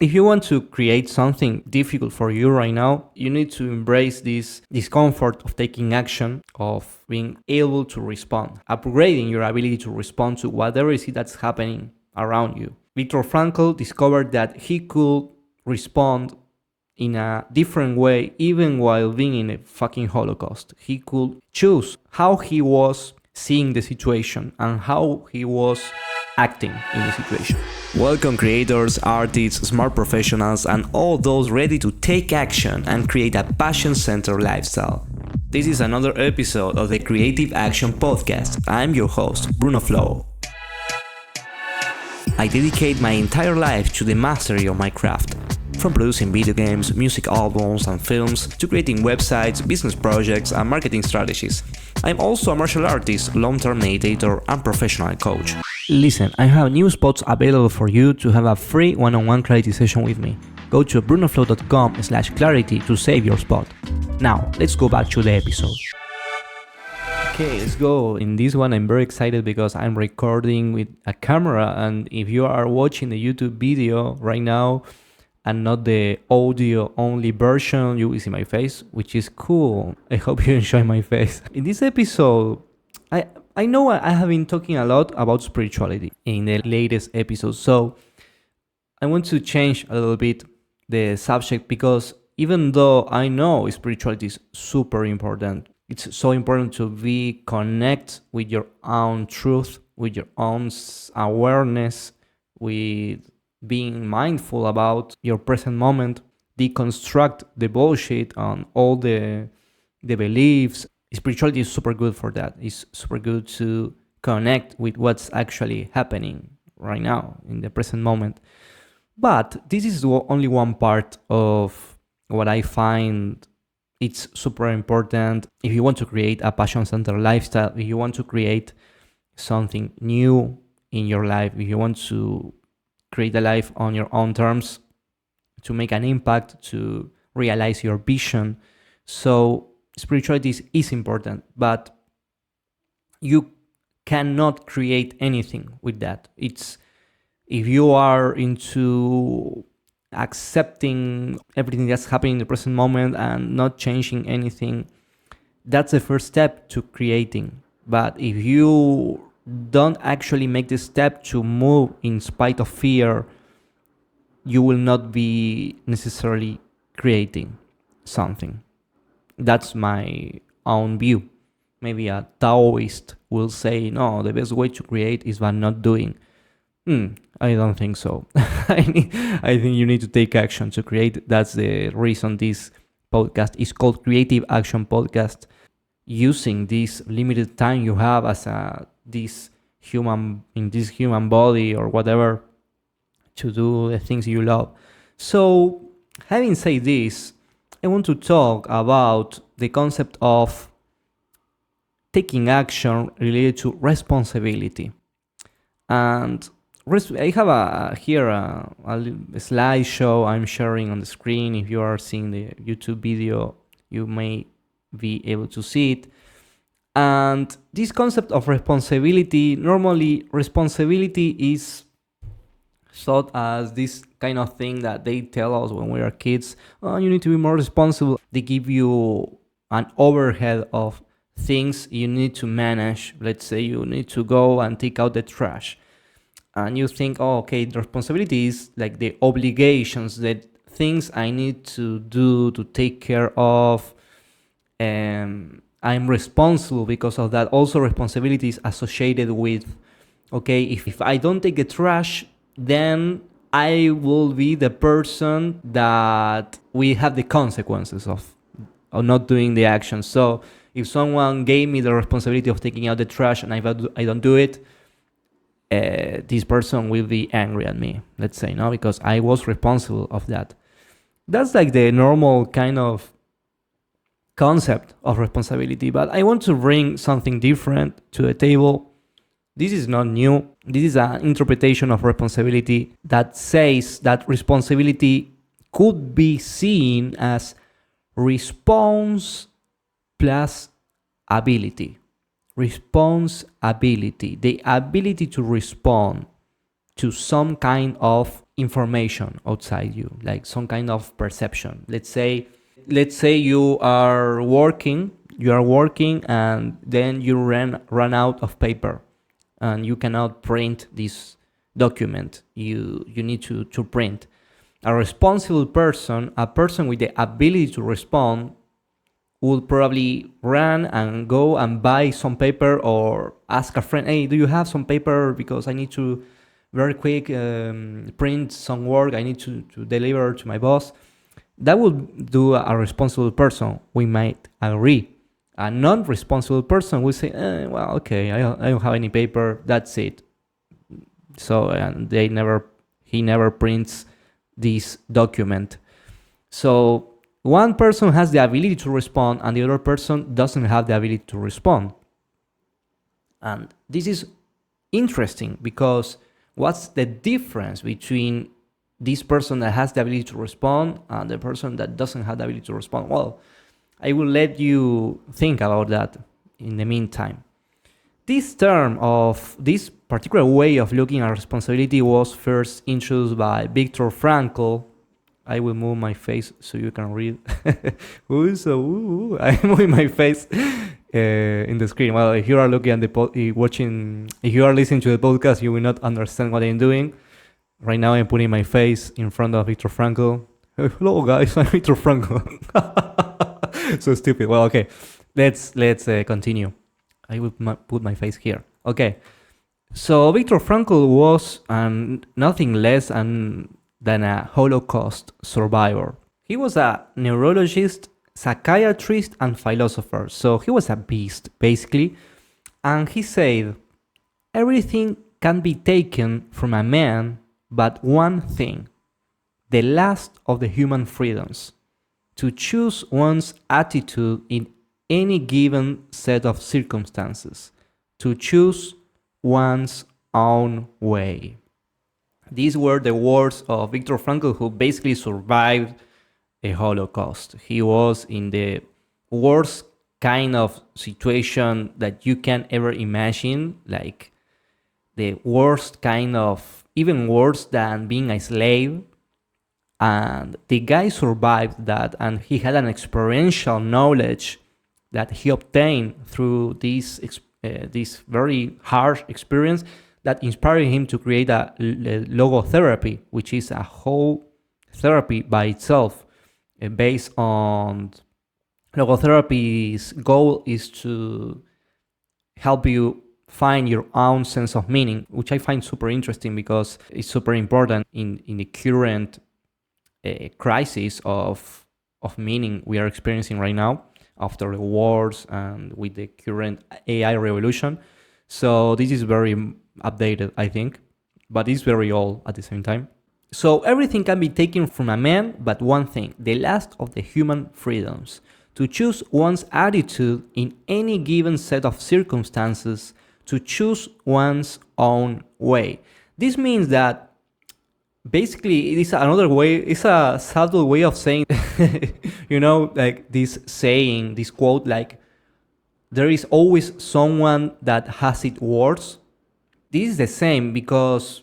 If you want to create something difficult for you right now, you need to embrace this discomfort of taking action, of being able to respond, upgrading your ability to respond to whatever it is that's happening around you. Viktor Frankl discovered that he could respond in a different way even while being in a fucking Holocaust. He could choose how he was seeing the situation and how he was acting in the situation. Welcome creators, artists, smart professionals, and all those ready to take action and create a passion-centered lifestyle. This is another episode of the Creative Action Podcast. I'm your host, Bruno Flo. I dedicate my entire life to the mastery of my craft. From producing video games, music albums and films, to creating websites, business projects and marketing strategies. I'm also a martial artist, long-term meditator and professional coach. Listen, I have new spots available for you to have a free one-on-one clarity session with me. Go to brunoflow.com/clarity to save your spot. Now, let's go back to the episode. Okay, let's go. In this one, I'm very excited because I'm recording with a camera, and if you are watching the YouTube video right now, and not the audio only version, you will see my face, which is cool. I hope you enjoy my face. In this episode, I know I have been talking a lot about spirituality in the latest episode, so I want to change a little bit the subject, because even though I know spirituality is super important, it's so important to be connect with your own truth, with your own awareness, with being mindful about your present moment, deconstruct the bullshit on all the beliefs. Spirituality is super good for that. It's super good to connect with what's actually happening right now in the present moment. But this is only one part of what I find it's super important. If you want to create a passion-centered lifestyle, if you want to create something new in your life, if you want to create a life on your own terms, to make an impact, to realize your vision. So spirituality is important, but you cannot create anything with that. It's if you are into accepting everything that's happening in the present moment and not changing anything, that's the first step to creating. But if you don't actually make the step to move in spite of fear, you will not be necessarily creating something. That's my own view. Maybe a Taoist will say, no, the best way to create is by not doing. I don't think so. I think you need to take action to create. That's the reason this podcast is called Creative Action Podcast. Using this limited time you have as this human body or whatever to do the things you love. So, having said this, I want to talk about the concept of taking action related to responsibility. And I have here a slideshow I'm sharing on the screen. If you are seeing the YouTube video, you may be able to see it. And this concept of responsibility, normally responsibility is thought as this kind of thing that they tell us when we are kids. Oh, you need to be more responsible. They give you an overhead of things you need to manage. Let's say you need to go and take out the trash. And you think, oh, okay, the responsibility is like the obligations, that things I need to do, to take care of. I'm responsible because of that. Also, responsibility is associated with, okay, if I don't take the trash, then I will be the person that we have the consequences of not doing the action. So if someone gave me the responsibility of taking out the trash and I don't do it, this person will be angry at me, let's say, no, because I was responsible of that. That's like the normal kind of concept of responsibility, but I want to bring something different to the table. This is not new. This is an interpretation of responsibility that says that responsibility could be seen as response plus ability. Responsibility, the ability to respond to some kind of information outside you, like some kind of perception. Let's say you are working and then you run out of paper and you cannot print this document you need to print. A responsible person, a person with the ability to respond, would probably run and go and buy some paper or ask a friend, hey, do you have some paper, because I need to very quick print some work I need to deliver to my boss. That would do a responsible person, we might agree. A non-responsible person will say, well, okay, I don't have any paper, that's it. So and he never prints this document. So one person has the ability to respond and the other person doesn't have the ability to respond. And this is interesting because what's the difference between this person that has the ability to respond and the person that doesn't have the ability to respond? Well, I will let you think about that in the meantime. This term of this particular way of looking at responsibility was first introduced by Viktor Frankl. I will move my face so you can read. I'm moving my face in the screen. Well, if you are looking at if you are listening to the podcast, you will not understand what I'm doing. Right now, I'm putting my face in front of Viktor Frankl. Hello, guys, I'm Viktor Frankl. So stupid. Well, okay, let's continue. I will put my face here. Okay, so Viktor Frankl was nothing less than a Holocaust survivor. He was a neurologist, psychiatrist, and philosopher. So he was a beast, basically. And he said, everything can be taken from a man, but one thing, the last of the human freedoms, to choose one's attitude in any given set of circumstances, to choose one's own way. These were the words of Viktor Frankl, who basically survived a Holocaust. He was in the worst kind of situation that you can ever imagine, like the worst kind of, even worse than being a slave. And the guy survived that, and he had an experiential knowledge that he obtained through this very harsh experience that inspired him to create a logotherapy, which is a whole therapy by itself. Based on logotherapy's goal is to help you find your own sense of meaning, which I find super interesting because it's super important in the current crisis of meaning we are experiencing right now after the wars and with the current AI revolution. So this is very updated, I think, but it's very old at the same time. So everything can be taken from a man, but one thing, the last of the human freedoms, to choose one's attitude in any given set of circumstances, to choose one's own way. This means that basically it is another way, it's a subtle way of saying, like this saying, this quote, like, there is always someone that has it worse. This is the same because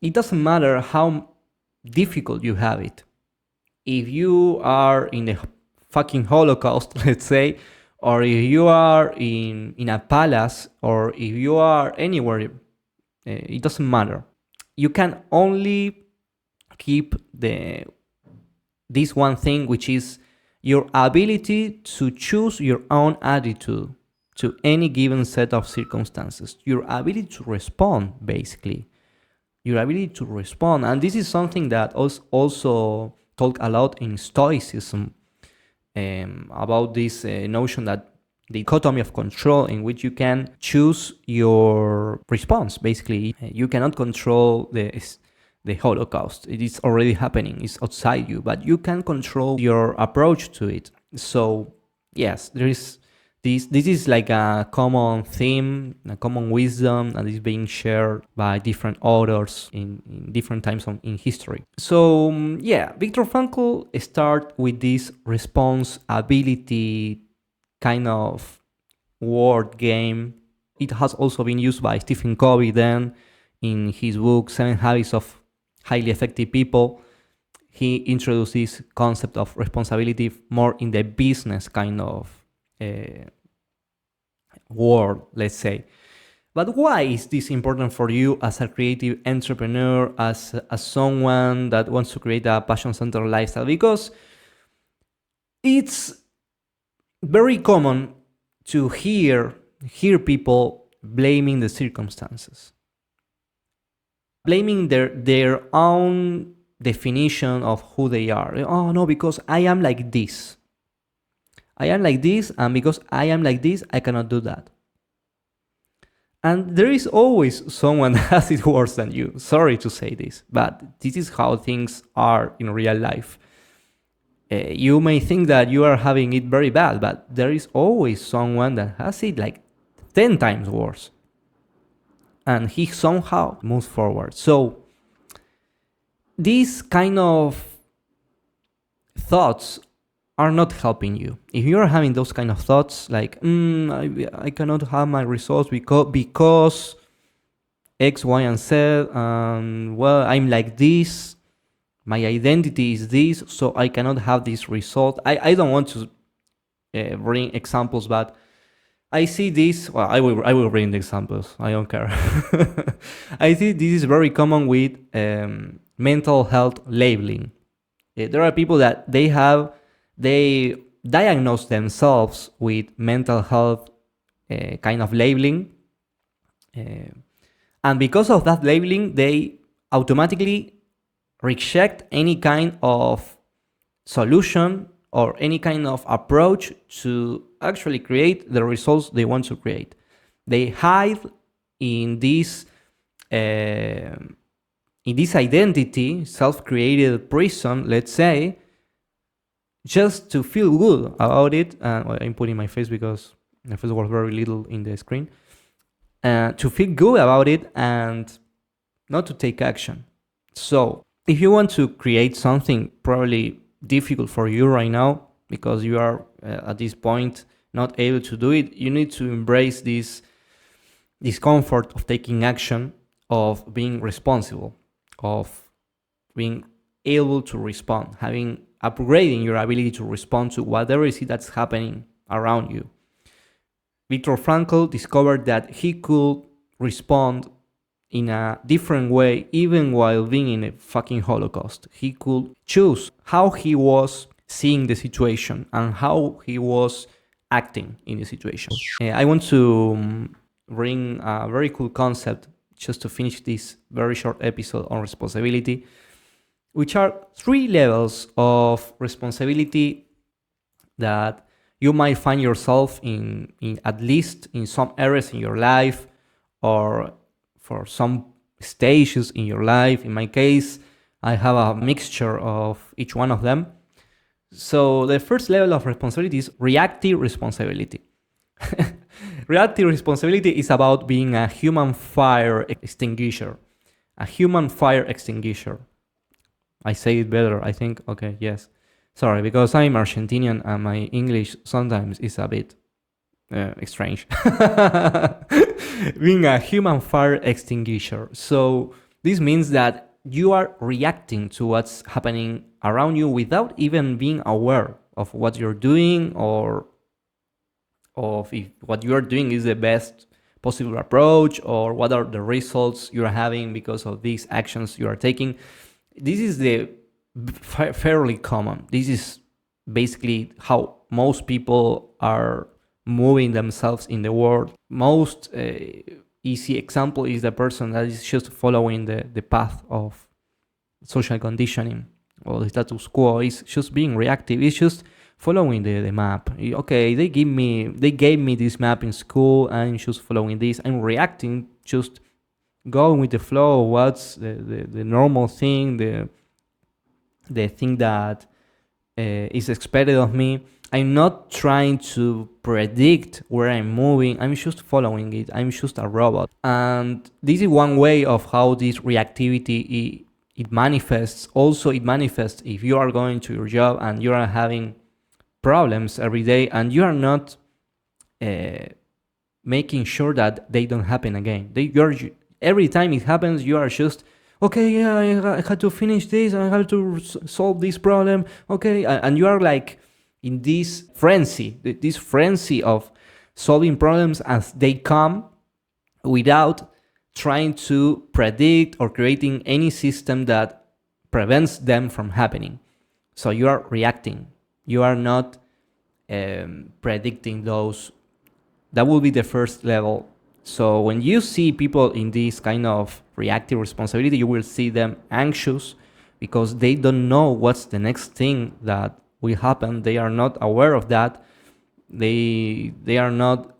it doesn't matter how difficult you have it. If you are in the fucking Holocaust, let's say, or if you are in a palace, or if you are anywhere, it doesn't matter. You can only keep this one thing, which is your ability to choose your own attitude to any given set of circumstances, your ability to respond, basically. Your ability to respond. And this is something that also talk a lot in Stoicism, about this notion that the dichotomy of control, in which you can choose your response. Basically, you cannot control the Holocaust. It is already happening. It's outside you, but you can control your approach to it. So yes, there is this is like a common theme, a common wisdom that is being shared by different authors in different times in history. So Viktor Frankl start with this responsibility kind of word game. It has also been used by Stephen Covey then in his book 7 Habits of highly effective people, he introduced this concept of responsibility more in the business kind of world, let's say. But why is this important for you as a creative entrepreneur, as someone that wants to create a passion-centered lifestyle? Because it's very common to hear people blaming the circumstances, blaming their own definition of who they are. Oh no, because I am like this. I am like this, and because I am like this, I cannot do that. And there is always someone that has it worse than you. Sorry to say this, but this is how things are in real life. You may think that you are having it very bad, but there is always someone that has it like 10 times worse. And he somehow moves forward. So these kind of thoughts are not helping you. If you're having those kind of thoughts like, I cannot have my results because X, Y, and Z, well, I'm like this, my identity is this, so I cannot have this result. I don't want to bring examples, but I see this. Well, I will bring the examples. I don't care. I think this is very common with mental health labeling. There are people that they diagnose themselves with mental health kind of labeling, and because of that labeling, they automatically reject any kind of solution or any kind of approach to actually create the results they want to create. They hide in this identity, self-created prison, let's say, just to feel good about it. Well, I'm putting my face because my face was very little in the screen. To feel good about it and not to take action. So if you want to create something probably difficult for you right now, because you are at this point not able to do it, you need to embrace this discomfort of taking action, of being responsible, of being able to respond, upgrading your ability to respond to whatever it is that's happening around you. Viktor Frankl discovered that he could respond in a different way even while being in a fucking Holocaust. He could choose how he was seeing the situation and how he was acting in the situation. I want to bring a very cool concept just to finish this very short episode on responsibility, which are 3 levels of responsibility that you might find yourself in at least in some areas in your life, or for some stages in your life. In my case, I have a mixture of each one of them. So the first level of responsibility is reactive responsibility. Reactive responsibility is about being a human fire extinguisher. A human fire extinguisher. I say it better, I think. Okay, yes. Sorry, because I'm Argentinian and my English sometimes is a bit strange. Being a human fire extinguisher. So this means that you are reacting to what's happening around you without even being aware of what you're doing, or of if what you are doing is the best possible approach, or what are the results you're having because of these actions you are taking. This is the fairly common. This is basically how most people are moving themselves in the world. Most easy example is the person that is just following the path of social conditioning or the status quo. Is just being reactive. It's just following the map. Okay, they gave me this map in school. I'm just following this. I'm reacting, just going with the flow. What's the normal thing, the thing that is expected of me. I'm not trying to predict where I'm moving. I'm just following it. I'm just a robot. And this is one way of how this reactivity it manifests. Also, it manifests if you are going to your job and you are having problems every day and you are not making sure that they don't happen again. Every time it happens, you are just Okay, yeah, I had to finish this, I have to solve this problem. Okay, and you are like in this frenzy, this frenzy of solving problems as they come, without trying to predict or creating any system that prevents them from happening. So you are reacting. You are not predicting those. That will be the first level. So when you see people in this kind of reactive responsibility, you will see them anxious because they don't know what's the next thing that will happen. They are not aware of that. They are not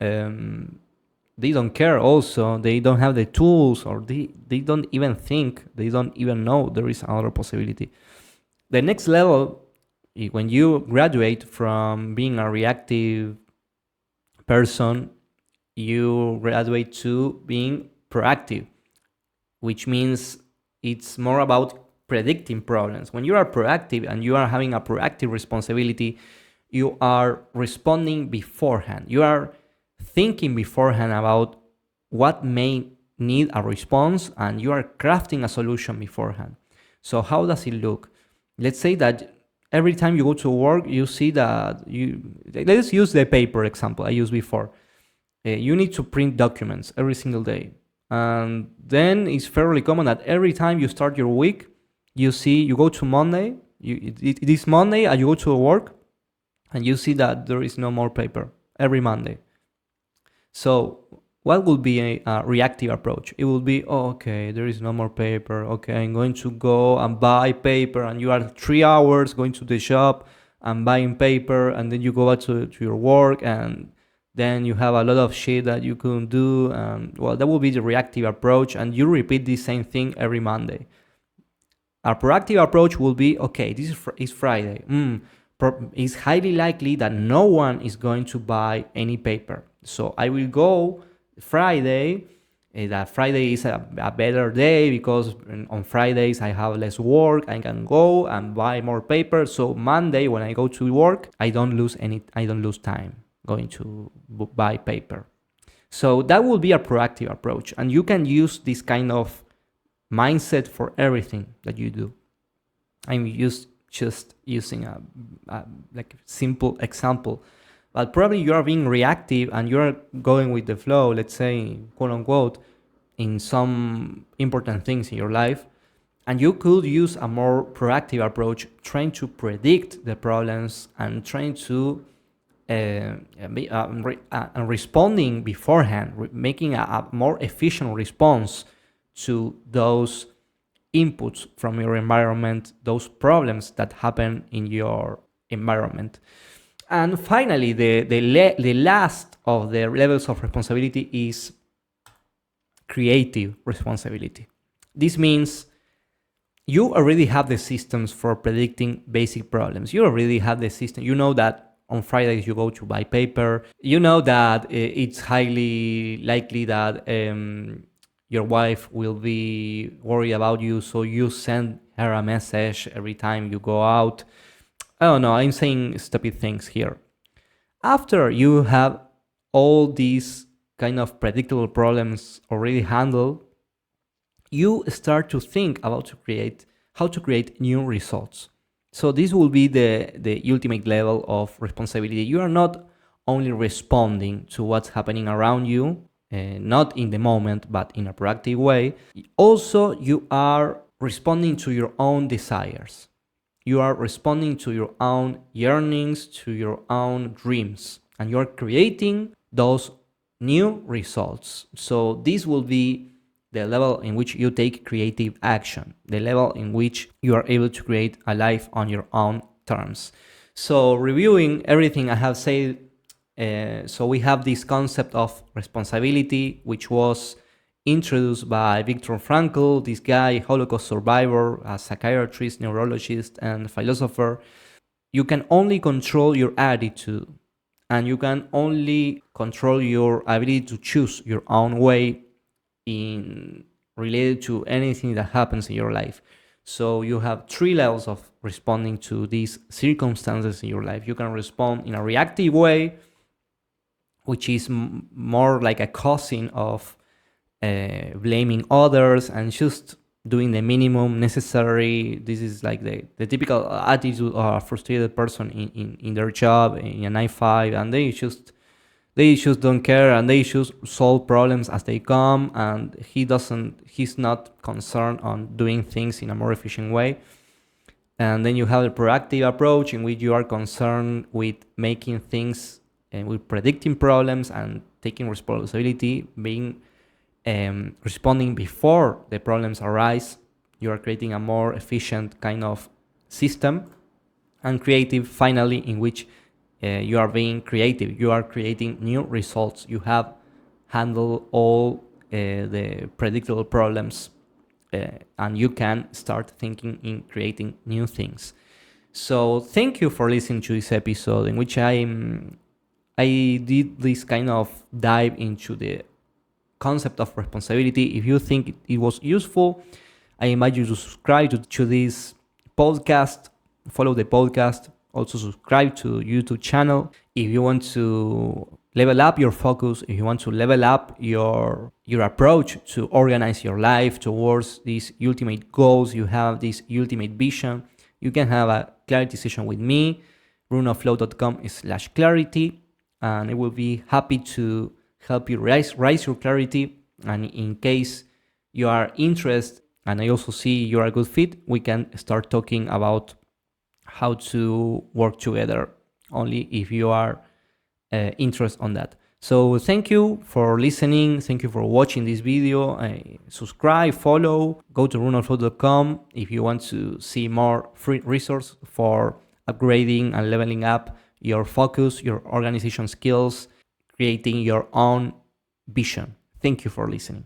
they don't care. Also, they don't have the tools, or they don't even think, they don't even know there is another possibility. The next level, when you graduate from being a reactive person, you graduate to being proactive, which means it's more about predicting problems. When you are proactive and you are having a proactive responsibility, you are responding beforehand. You are thinking beforehand about what may need a response, and you are crafting a solution beforehand. So how does it look? Let's say that every time you go to work, you see that let's use the paper example I used before. You need to print documents every single day. And then it's fairly common that every time you start your week, you go to Monday, it is Monday, and you go to work, and you see that there is no more paper every Monday. So what will be a reactive approach? It will be, oh, okay, there is no more paper. Okay, I'm going to go and buy paper, and you are 3 hours going to the shop and buying paper, and then you go back to your work, and then you have a lot of shit that you couldn't do. Well, that will be the reactive approach, and you repeat the same thing every Monday. Our proactive approach will be, okay, this is Friday. It's highly likely that no one is going to buy any paper. So I will go Friday. That Friday is a better day because on Fridays I have less work. I can go and buy more paper. So Monday, when I go to work, I don't lose time going to buy paper. So that will be a proactive approach, and you can use this kind of mindset for everything that you do. I'm just using a like simple example, but probably you are being reactive and you're going with the flow, let's say, quote unquote, in some important things in your life, and you could use a more proactive approach, trying to predict the problems and trying to responding beforehand, making a more efficient response to those inputs from your environment, those problems that happen in your environment. And finally, the last of the levels of responsibility is creative responsibility. This means you already have the systems for predicting basic problems. You already have the system. You know that on Fridays you go to buy paper. You know that it's highly likely that your wife will be worried about you, so you send her a message every time you go out. I don't know, I'm saying stupid things here. After you have all these kind of predictable problems already handled, you start to think about how to create new results. So this will be the ultimate level of responsibility. You are not only responding to what's happening around you, not in the moment, but in a proactive way. Also, you are responding to your own desires. You are responding to your own yearnings, to your own dreams, and you are creating those new results. So this will be the level in which you take creative action, the level in which you are able to create a life on your own terms. So reviewing everything I have said, so we have this concept of responsibility, which was introduced by Viktor Frankl, this guy, Holocaust survivor, a psychiatrist, neurologist, and philosopher. You can only control your attitude, and you can only control your ability to choose your own way in related to anything that happens in your life. So you have three levels of responding to these circumstances in your life. You can respond in a reactive way, which is more like a causing of blaming others and just doing the minimum necessary. This is like the typical attitude of a frustrated person in their job in a 9 to 5, and they just don't care, and they just solve problems as they come, and he's not concerned on doing things in a more efficient way. And then you have a proactive approach in which you are concerned with making things and with predicting problems and taking responsibility, being responding before the problems arise. You are creating a more efficient kind of system. And creative, finally, in which you are being creative. You are creating new results. You have handled all the predictable problems, and you can start thinking in creating new things. So thank you for listening to this episode in which I did this kind of dive into the concept of responsibility. If you think it was useful, I invite you to subscribe to this podcast, follow the podcast, also subscribe to YouTube channel. If you want to level up your focus, if you want to level up your approach to organize your life towards these ultimate goals, you have this ultimate vision, you can have a clarity session with me, runoflow.com/clarity, and I will be happy to help you rise your clarity. And in case you are interested, and I also see you are a good fit, we can start talking about how to work together, only if you are interested on that. So thank you for listening. Thank you for watching this video. Subscribe, follow, go to runoflow.com if you want to see more free resource for upgrading and leveling up your focus, your organization skills, creating your own vision. Thank you for listening.